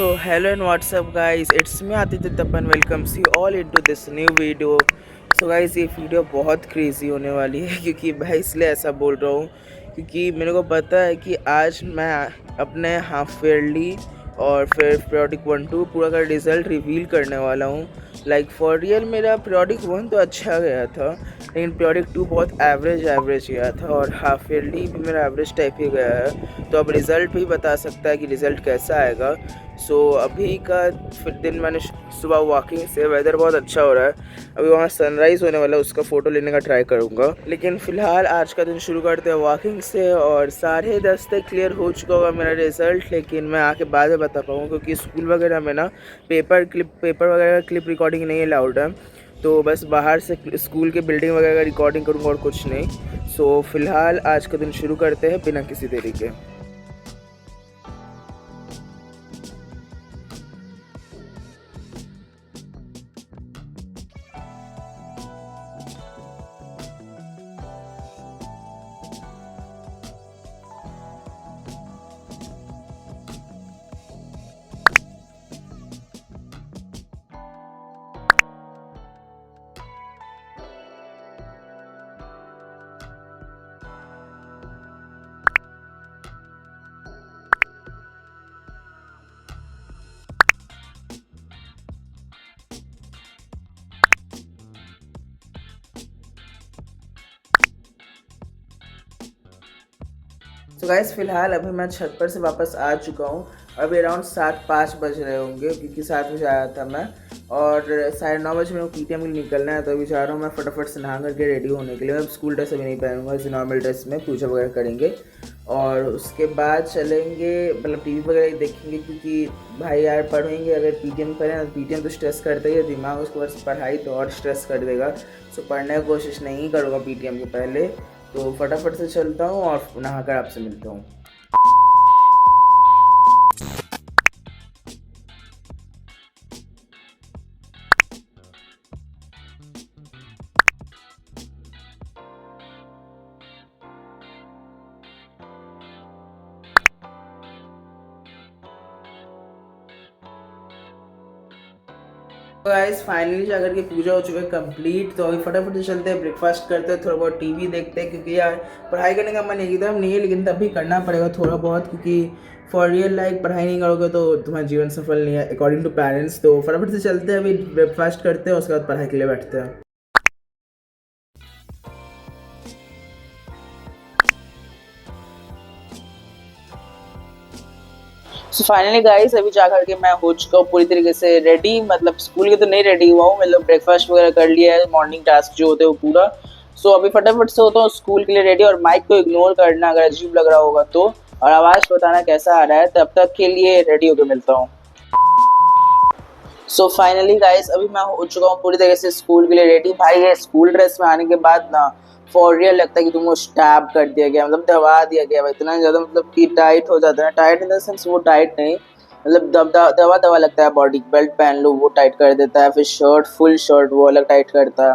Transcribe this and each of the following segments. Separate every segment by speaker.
Speaker 1: So hello and what's up guys, it's me Aditya Tapan, welcomes you all into this new video. So guys, ये video बहुत crazy होने वाली है क्योंकि मैं इसलिए ऐसा बोल रहा हूँ क्योंकि मेरे को पता है कि आज मैं अपने हाफ ईयरली और फिर पीरियोडिक 1-2 पूरा का रिज़ल्ट रिवील करने वाला हूँ। लाइक फॉर रियल मेरा पीरियोडिक 1 तो अच्छा गया था, लेकिन पीरियोडिक 2 बहुत एवरेज गया था और हाफ ईयरली भी मेरा एवरेज टाइप ही गया है। तो अब रिज़ल्ट भी बता सकता है कि रिज़ल्ट कैसा आएगा। सो अभी का फिर दिन मैंने सुबह वॉकिंग से, वेदर बहुत अच्छा हो रहा है, अभी वहाँ सनराइज़ होने वाला है, उसका फ़ोटो लेने का ट्राई करूँगा। लेकिन फ़िलहाल आज का दिन शुरू करते हैं वॉकिंग से और 10:30 तक क्लियर हो चुका होगा मेरा रिज़ल्ट, लेकिन मैं आके बाद में बता पाऊँगा क्योंकि स्कूल वगैरह में ना पेपर वगैरह क्लिप रिकॉर्डिंग नहीं अलाउड है। तो बस बाहर से स्कूल के बिल्डिंग वगैरह का रिकॉर्डिंग करूँगा और कुछ नहीं। सो फ़िलहाल आज का दिन शुरू करते हैं बिना किसी देरी के। तो गाइस फ़िलहाल अभी मैं छत पर से वापस आ चुका हूँ। अभी अराउंड 7:05 बज रहे होंगे क्योंकि 7 बजे आया था मैं, और 9:30 बजे मेरे को पीटीएम के लिए निकलना है। तो अभी जा रहा हूँ मैं फटाफट से नहा करके रेडी होने के लिए। मैं स्कूल ड्रेस अभी नहीं पहनूंगा, इसी नॉर्मल ड्रेस में पूजा वगैरह करेंगे और उसके बाद चलेंगे, मतलब टीवी वगैरह देखेंगे क्योंकि भाई यार पढ़ेंगे अगर पीटीएम करें तो पीटीएम तो स्ट्रेस करता ही है दिमाग, उसके बाद पढ़ाई तो और स्ट्रेस कर देगा। सो पढ़ने की कोशिश नहीं करूँगा पीटीएम के पहले। तो फटाफट से चलता हूँ और नहाकर आपसे मिलता हूँ। तो गाइस फाइनली जाकर के पूजा हो चुका है कंप्लीट। तो अभी फटाफट से चलते हैं, ब्रेकफास्ट करते हैं, थोड़ा बहुत टीवी देखते हैं क्योंकि यार पढ़ाई करने का मन एकदम नहीं है, लेकिन तब भी करना पड़ेगा थोड़ा बहुत क्योंकि फॉर रियल लाइफ पढ़ाई नहीं करोगे तो तुम्हारा जीवन सफल नहीं है अकॉर्डिंग टू पेरेंट्स। तो फटाफट से चलते हैं, अभी ब्रेकफास्ट करते हैं, उसके बाद पढ़ाई के लिए बैठते हैं। सो फाइनली गाइस अभी जा करके मैं हो चुका हूँ पूरी तरीके से रेडी, मतलब स्कूल के तो नहीं रेडी हुआ हूँ, मतलब ब्रेकफास्ट वगैरह कर लिया है, मॉर्निंग टास्क जो होते हैं वो पूरा। सो अभी फटाफट से होता हूँ स्कूल के लिए रेडी, और माइक को इग्नोर करना अगर अजीब लग रहा होगा तो, और आवाज़ बताना कैसा आ रहा है। तब तक के लिए रेडी होकर मिलता हूँ। सो फाइनली गाइस अभी मैं हो चुका हूँ पूरी तरीके से स्कूल के लिए रेडी। भाई ये स्कूल ड्रेस में आने के बाद ना फॉर रियल लगता है कि तुमको स्टैब कर दिया गया, मतलब दबा दिया गया भाई, इतना ज़्यादा मतलब कि टाइट हो जाता है। टाइट इन द सेंस वो टाइट नहीं, मतलब दबा दबा लगता है। बॉडी बेल्ट पहन लो वो टाइट कर देता है, फिर शर्ट फुल शर्ट वो अलग टाइट करता है।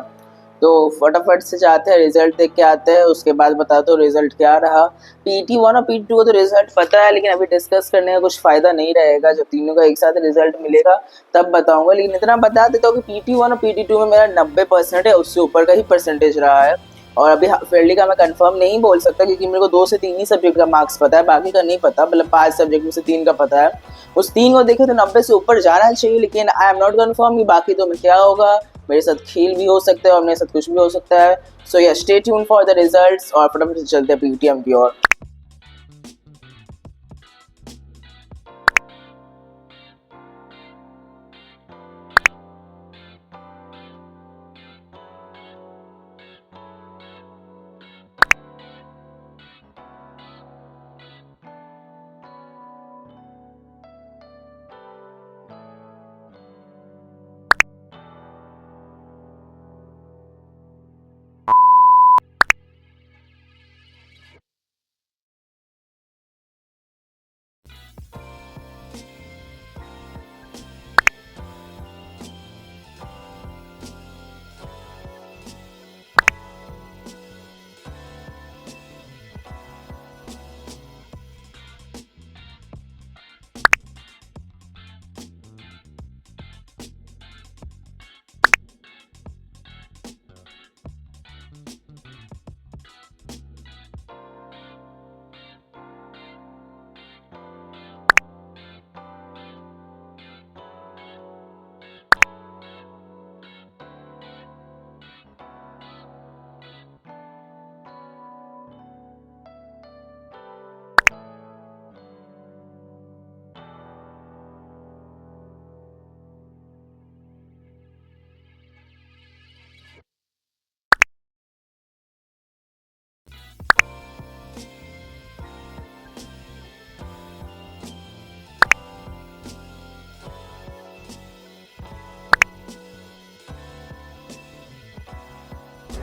Speaker 1: तो फटाफट से जाते हैं, रिजल्ट देख के आते हैं, उसके बाद बताते हो रिजल्ट क्या रहा। PT1 और PT2 का तो रिजल्ट पता है, लेकिन अभी डिस्कस करने का कुछ फायदा नहीं रहेगा। जब तीनों का एक साथ रिजल्ट मिलेगा तब बताऊंगा, लेकिन इतना बता देता हूँ कि PT1 और PT2 में मेरा 90% है, उससे ऊपर का ही परसेंटेज रहा है। और अभी फेयरली का मैं कंफर्म नहीं बोल सकता क्योंकि मेरे को 2 से 3 ही सब्जेक्ट का मार्क्स पता है, बाकी का नहीं पता। मतलब 5 सब्जेक्ट में से 3 का पता है, उस 3 को देखे तो 90 से ऊपर जाना चाहिए, लेकिन आई एम नॉट कन्फर्म कि बाकी तो में क्या होगा। मेरे साथ खेल भी हो सकता है और मेरे साथ कुछ भी हो सकता है। सो या stay tune for the results, और फटाफट से चलते हैं पीटीएम की ओर।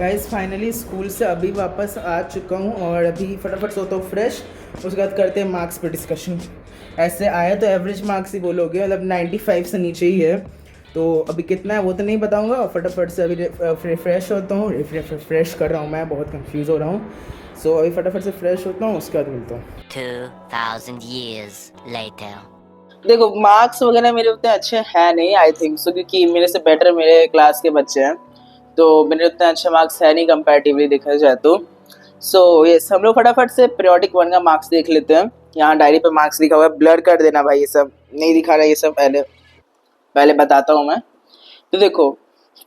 Speaker 1: गाइस फाइनली स्कूल से अभी वापस आ चुका हूँ और अभी फटाफट सोता हूँ फ्रेश। उसके बाद करते हैं मार्क्स पे डिस्कशन। ऐसे आया तो एवरेज मार्क्स ही बोलोगे, मतलब 95 से नीचे ही है। तो अभी कितना है वो तो नहीं बताऊँगा, फटाफट से अभी फ्रेश होता हूँ। फ्रेश कर रहा हूँ, मैं बहुत कंफ्यूज हो रहा हूँ। सो अभी फटाफट से फ्रेश होता हूँ, उसके बाद मिलता हूँ।
Speaker 2: 2000 years later.
Speaker 1: देखो मार्क्स वगैरह मेरे उतने अच्छे हैं नहीं, आई थिंक सो, क्योंकि मेरे से बेटर मेरे क्लास के बच्चे हैं, तो मेरे उतने अच्छे मार्क्स है नहीं कंपैरेटिवली देखा जाए तो। सो यस, हम लोग फटाफट से पीरियोडिक 1 का मार्क्स देख लेते हैं। यहाँ डायरी पे मार्क्स लिखा हुआ है, ब्लर कर देना भाई, ये सब नहीं दिखा रहा, ये सब पहले पहले बताता हूँ मैं। तो देखो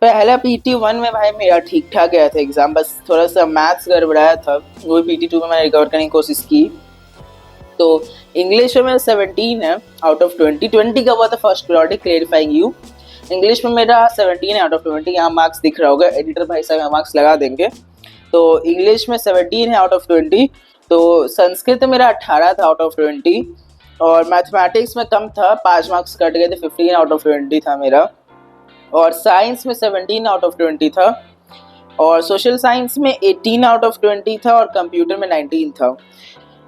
Speaker 1: पहला PT1 में भाई मेरा ठीक ठाक गया था एग्जाम, बस थोड़ा सा मैथ्स गड़बड़ाया था, वो PT2 में मैंने रिकवर करने की कोशिश की। तो इंग्लिश में 17 है आउट ऑफ 20 का हुआ था first periodic, clarifying you. English में मेरा 17 आउट ऑफ 20, यहाँ मार्क्स दिख रहा होगा, एडिटर भाई साहब मार्क्स लगा देंगे। तो इंग्लिश में 17 है आउट ऑफ 20। तो संस्कृत मेरा 18 था आउट ऑफ 20। और मैथमेटिक्स में कम था, 5 मार्क्स कट गए थे, 15 आउट ऑफ 20 था मेरा। और साइंस में 17 आउट ऑफ 20 था। और सोशल साइंस में 18 आउट ऑफ 20 था। और कंप्यूटर में 19 था।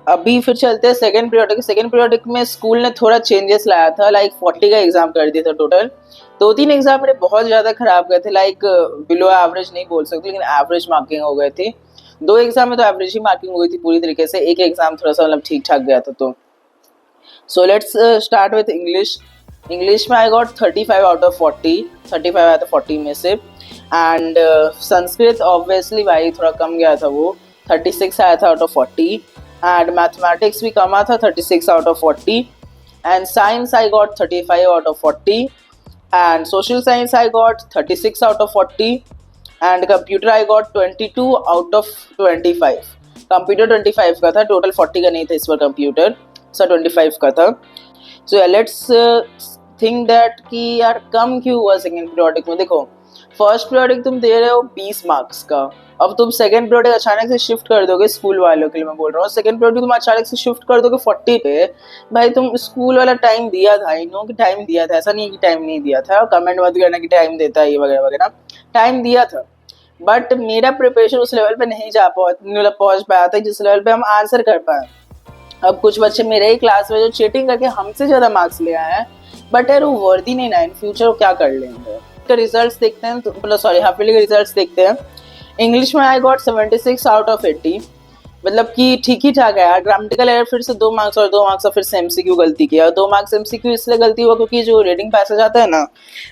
Speaker 1: अभी फिर चलते हैं सेकंड पीरियोडिक। सेकंड पीरियोडिक में स्कूल ने थोड़ा चेंजेस लाया था, लाइक 40 का एग्जाम कर दिया था टोटल। 2-3 एग्जाम मेरे बहुत ज़्यादा खराब गए थे, लाइक बिलो एवरेज नहीं बोल सकते, लेकिन एवरेज मार्किंग हो गए थे। 2 एग्जाम में तो एवरेज ही मार्किंग हुई थी पूरी तरीके से, एक एग्जाम थोड़ा सा मतलब ठीक ठाक गया था। तो so let's start with English. English में आई गॉट 35 आउट ऑफ 40, 35 आया था 40 में से। एंड संस्कृत ऑब्वियसली भाई थोड़ा कम गया था, वो 36 आया था आउट ऑफ 40। एंड मैथमेटिक्स भी कमा था, 36 out of 40। And science I got 35 out of 40। And social science I got 36 out of 40। And computer I got 22 out of 25। Computer 25 का था, टोटल 40 का नहीं था इस बार, कंप्यूटर सो 25 का था। सो लेट्स थिंक दैट कि यार कम क्यों हुआ सेकेंड पीरियोडिक में। देखो फर्स्ट पीरियोडिक तुम दे रहे हो 20 मार्क्स का, अब तुम सेकेंड पीरियोडिक अचानक से शिफ्ट कर दोगे, स्कूल वालों के लिए मैं बोल रहा हूँ, सेकेंड पीरियोडिक तुम अचानक से शिफ्ट कर दोगे 40 पे। भाई तुम स्कूल वाला टाइम दिया था, इन कि टाइम दिया था, ऐसा नहीं है कि टाइम नहीं दिया था, कमेंट मत करना कि टाइम देता है ये वगैरह वगैरह, टाइम दिया था। बट मेरा प्रिपरेशन उस लेवल पे नहीं पहुंच पाया था जिस लेवल पे हम आंसर कर पाए। अब कुछ बच्चे मेरे ही क्लास में जो चीटिंग करके हमसे ज़्यादा मार्क्स ले आए हैं, बट यार वो वर्दी नहीं ना, इन फ्यूचर वो क्या कर लेंगे। तो रिजल्ट्स देखते हैं, तो मतलब सॉरी हाफ ईयरली के रिजल्ट्स देखते हैं। इंग्लिश में आई गॉट 76 आउट ऑफ 80, मतलब कि ठीक ही ठाक है यार। ग्रामेटिकल एरर फिर से 2 मार्क्स, और 2 मार्क्स और फिर से MCQ गलती किया। 2 मार्क्स MCQ इसलिए गलती हुआ क्योंकि जो रीडिंग पैसेज आता है ना,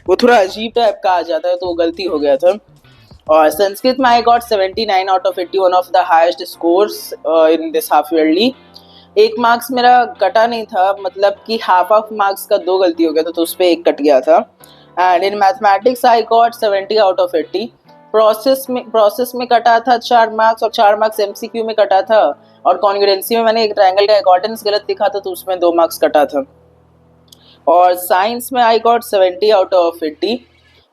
Speaker 1: वो थोड़ा अजीब टाइप का आ जाता है, तो वो गलती हो गया था। और संस्कृत में I got 79 out of 80, one of the highest scores in this half yearly. 1 marks मेरा कटा नहीं था, मतलब कि हाफ ऑफ मार्क्स का 2 गलती हो गया था, तो उस पर 1 कट गया था। And in mathematics I got 70 out of 80। Process में कटा था 4 मार्क्स, और 4 मार्क्स MCQ में कटा था। और कॉन्ग्रुएंसी में मैंने एक ट्रायंगल का अकॉर्डेंस गलत लिखा था, तो उसमें 2 मार्क्स कटा था। और साइंस में I got 70 out of 80,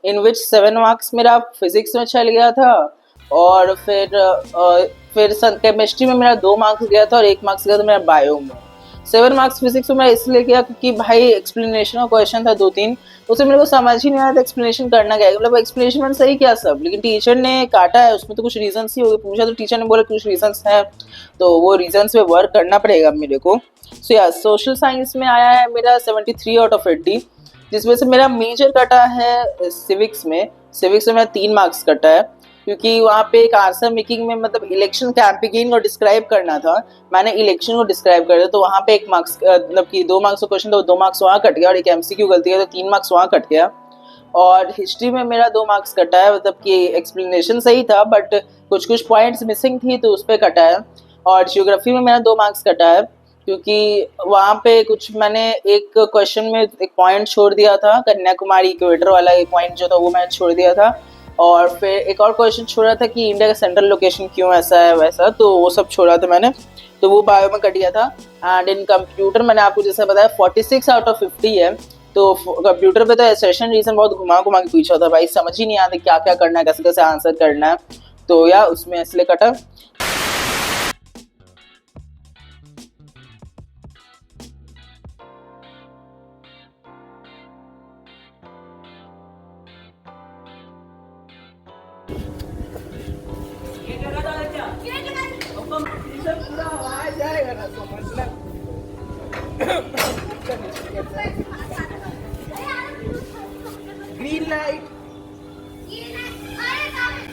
Speaker 1: in which 7 marks मेरा फिजिक्स में चल गया था। और फिर केमिस्ट्री में मेरा 2 मार्क्स गया था, और 1 मार्क्स गया था मेरा बायो में। 7 मार्क्स फिजिक्स में मैं इसलिए किया क्योंकि भाई एक्सप्लेनेशन का क्वेश्चन था 2-3, उसे मेरे को समझ ही नहीं आया था एक्सप्लेनेशन करना क्या है। मतलब एक्सप्लेनेशन मैंने सही किया सब, लेकिन टीचर ने काटा है, उसमें तो कुछ रीजंस ही हो गए, पूछा तो टीचर ने बोला कुछ रीजंस है, तो वो रीजंस पे वर्क करना पड़ेगा मेरे को। सो या सोशल साइंस में आया है मेरा 73 आउट ऑफ 80, जिसमें से मेरा मेजर कटा है सिविक्स में। सिविक्स में मेरा 3 मार्क्स कटा है, क्योंकि वहाँ पे एक आंसर मेकिंग में, मतलब इलेक्शन कैंपेनिंग को डिस्क्राइब करना था, मैंने इलेक्शन को डिस्क्राइब कर दिया, तो वहाँ पे 1 मार्क्स, मतलब कि 2 मार्क्स का क्वेश्चन था, 2 मार्क्स वहाँ कट गया, और एक MCQ गलती है तो 3 मार्क्स वहाँ कट गया। और हिस्ट्री में मेरा 2 मार्क्स कटा है, मतलब कि एक्सप्लेनेशन सही था बट कुछ कुछ पॉइंट्स मिसिंग थी, तो उस पर कटा है। और जियोग्राफी में मेरा 2 मार्क्स कटा है, क्योंकि वहाँ पे कुछ मैंने एक क्वेश्चन में एक पॉइंट छोड़ दिया था, कन्याकुमारी इक्वेटर वाला एक पॉइंट जो था वो मैंने छोड़ दिया था। और फिर एक और क्वेश्चन छोड़ा था कि इंडिया का सेंट्रल लोकेशन क्यों ऐसा है वैसा, तो वो सब छोड़ा था मैंने, तो वो बायो में कट गया था। एंड इन कंप्यूटर मैंने आपको जैसे बताया 46 आउट ऑफ 50 है। तो कंप्यूटर पे तो एसेशन रीजन बहुत घुमा घुमा के पूछा था भाई, समझ ही नहीं आता क्या क्या करना है, कैसे कैसे आंसर करना है, तो या उसमें इसलिए कटा। कंपटीशन पूरा आ जाएगा ना तो मतलब green light,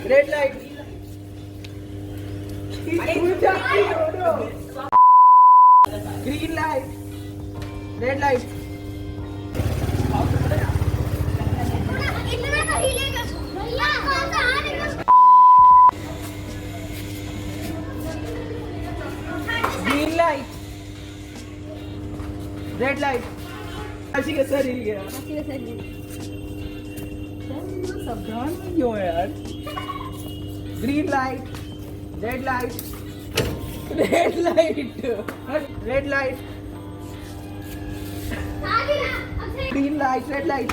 Speaker 1: red light, green light, red light, green light, red light, ऐसी कैसे हिल गया? सावधान क्यों है यार? Green light, red light, red light, red light, green light, red light.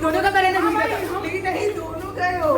Speaker 3: दोनों का पहले
Speaker 1: नहीं, दोनों गए हो।